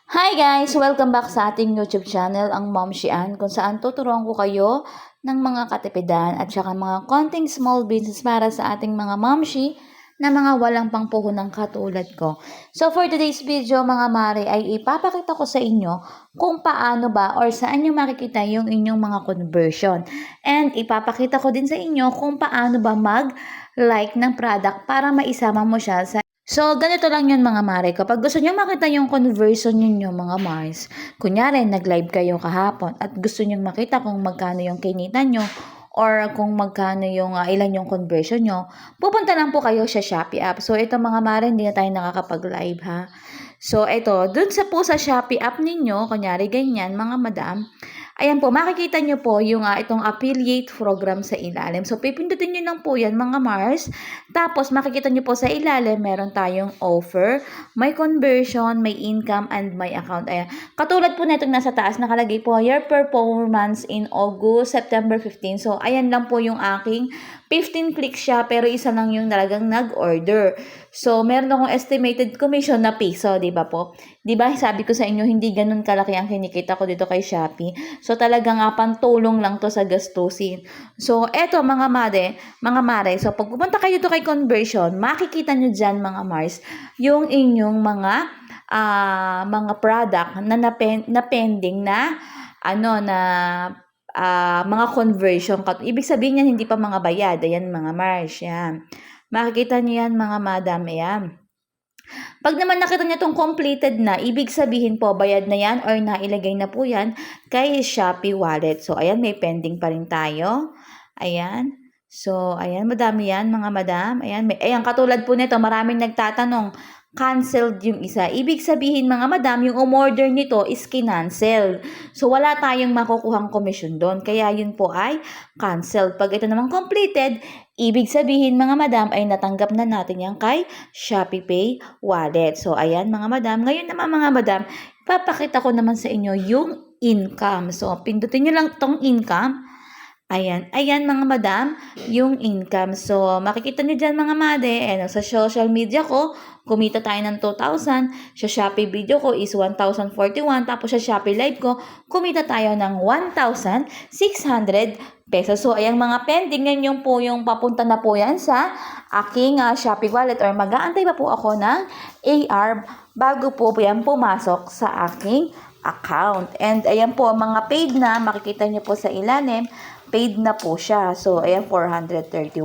Hi guys! Welcome back sa ating YouTube channel, ang Mom Shian, kung saan tuturuan ko kayo ng mga katipidan at saka mga konting small business para sa ating mga momshi na mga walang pangpuhunan katulad ko. So for today's video mga mare ay ipapakita ko sa inyo kung paano ba or saan nyo makikita yung inyong mga conversion. And ipapakita ko din sa inyo kung paano ba mag-like ng product para maisama mo siya sa. So, ganito lang yun mga mare. Kapag gusto nyo makita yung conversion ninyo mga Mars, kunyari nag-live kayo kahapon at gusto nyo makita kung magkano yung kinita nyo or kung magkano yung ilan yung conversion nyo, pupunta lang po kayo sa Shopee app. So, ito mga mare, hindi na tayo nakakapag-live ha. So, ito, dun sa Shopee app ninyo, kunyari ganyan mga madam, ayan po, makikita nyo po yung itong affiliate program sa ilalim. So, pipindutin nyo lang po yan mga Mars. Tapos, makikita nyo po sa ilalim, meron tayong offer, may conversion, may income, and may account. Ayan. Katulad po na itong nasa taas, nakalagay po, your performance in August, September 15. So, ayan lang po yung aking 15 clicks siya, pero isa lang yung talagang nag-order. So, meron akong estimated commission na piso, di ba po? Di ba, sabi ko sa inyo, hindi ganun kalaki ang kinikita ko dito kay Shopee. So, talagang pantulong lang to sa gastusin. So, eto mga mare, so pag pupunta kayo to kay conversion, makikita nyo dyan mga Mars, yung inyong mga product na pending na, mga conversion. Ibig sabihin yan, hindi pa mga bayad. Ayan mga Mars, yan. Makikita nyo yan mga madam, ayan. Pag naman nakita niyo itong completed na, ibig sabihin po, bayad na yan or nailagay na po yan kay Shopee Wallet. So, ayan, may pending pa rin tayo. Ayan. So, ayan, madami yan, mga madam. Ayan, ayan, katulad po nito, maraming nagtatanong, canceled yung isa. Ibig sabihin, mga madam, yung umorder nito is kinancel. So, wala tayong makukuhang komisyon doon. Kaya yun po ay canceled. Pag ito naman completed, ibig sabihin, mga madam, ay natanggap na natin yan kay Shopee Pay Wallet. So, ayan, mga madam. Ngayon naman, mga madam, ipapakita ko naman sa inyo yung income. So, pindutin nyo lang tong income. Ayan, ayan mga madam, yung income. So, makikita nyo dyan mga made, sa social media ko, kumita tayo ng 2,000. Sa Shopee video ko is 1,041. Tapos sa Shopee live ko, kumita tayo ng 1,600 pesos. So, ayan mga pending, yan yung po yung papunta na po yan sa aking Shopee wallet or mag-aantay pa po ako ng AR bago po yan pumasok sa aking account. And ayan po, mga paid na, makikita nyo po sa ilalim, paid na po siya. So, ayan, 431,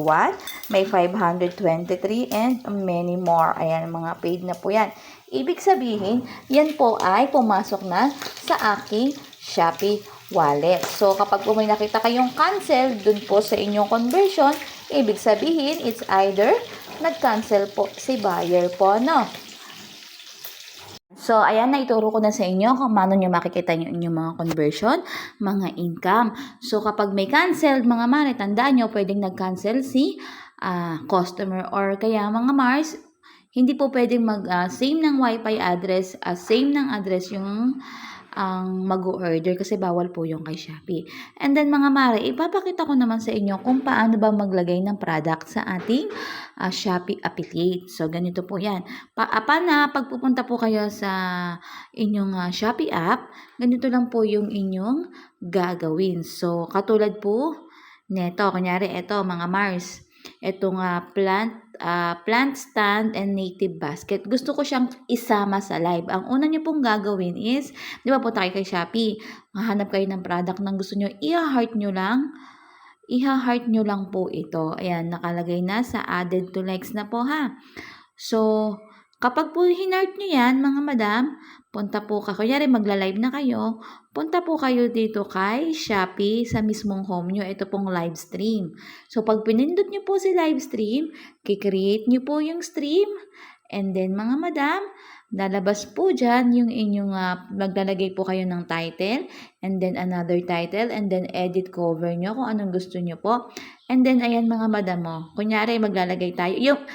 may 523, and many more. Ayan, mga paid na po yan. Ibig sabihin, yan po ay pumasok na sa aking Shopee wallet. So, kapag may nakita kayong cancel dun po sa inyong conversion, ibig sabihin, it's either nag-cancel po si buyer po, no? So, ayan, naituro ko na sa inyo kung paano nyo makikita yung inyong mga conversion, mga income. So, kapag may canceled, mga mare, tandaan nyo, pwedeng nag-cancel si customer or kaya mga Mars, hindi po pwedeng mag-same ng Wi-Fi address, same ng address yung ang mag-order kasi bawal po yung kay Shopee. And then mga mare, ipapakita ko naman sa inyo kung paano ba maglagay ng product sa ating Shopee affiliate. So, ganito po yan. Pagpupunta po kayo sa inyong Shopee app, ganito lang po yung inyong gagawin. So, katulad po neto, kunyari, ito mga Mars, itong plant stand and native basket. Gusto ko siyang isama sa live. Ang una niyo pong gagawin is, di ba po tayo kay Shopee, mahanap kayo ng product na gusto niyo, i-heart niyo lang po ito. Ayan, nakalagay na sa added to likes na po ha. So, kapag po hinart nyo yan, mga madam, punta po ka, kunyari magla-live na kayo, punta po kayo dito kay Shopee sa mismong home nyo. Ito pong live stream. So, pag pinindot nyo po si live stream, kikreate nyo po yung stream, and then mga madam, lalabas po dyan yung inyong, maglalagay po kayo ng title, and then another title, and then edit cover nyo kung anong gusto nyo po. And then, ayan mga madam mo, kunyari maglalagay tayo,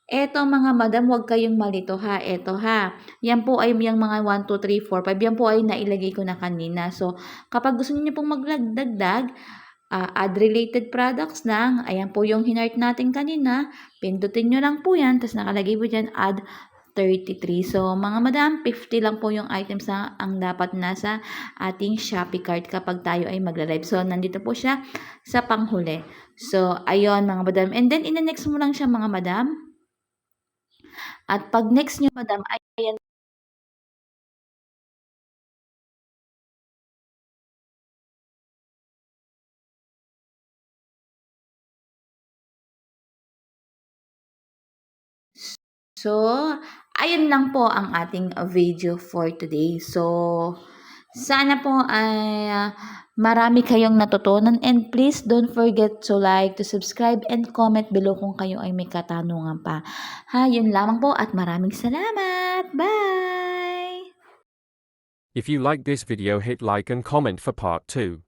Eto mga madam, huwag kayong malito ha. Eto ha. Yan po ay yung mga 1, 2, 3, 4, 5. Yan po ay nailagay ko na kanina. So, kapag gusto niyo pong maglagdagdag, add related products lang. Ayan po yung hinart natin kanina. Pindutin nyo lang po yan. Tapos nakalagay po dyan, add 33. So, mga madam, 50 lang po yung items na ang dapat nasa ating Shopee cart kapag tayo ay magla-live. So, nandito po siya sa panghuli. So, ayun mga madam. And then, ina-next mo lang siya mga madam. At pag next nyo madam, ayan. So, ayun lang po ang ating video for today. So, sana po ay marami kayong natutunan, and please don't forget to like, to subscribe, and comment below kung kayo ay may katanungan pa. Yun lamang po at maraming salamat. Bye! If you like this video, hit like and comment for part 2.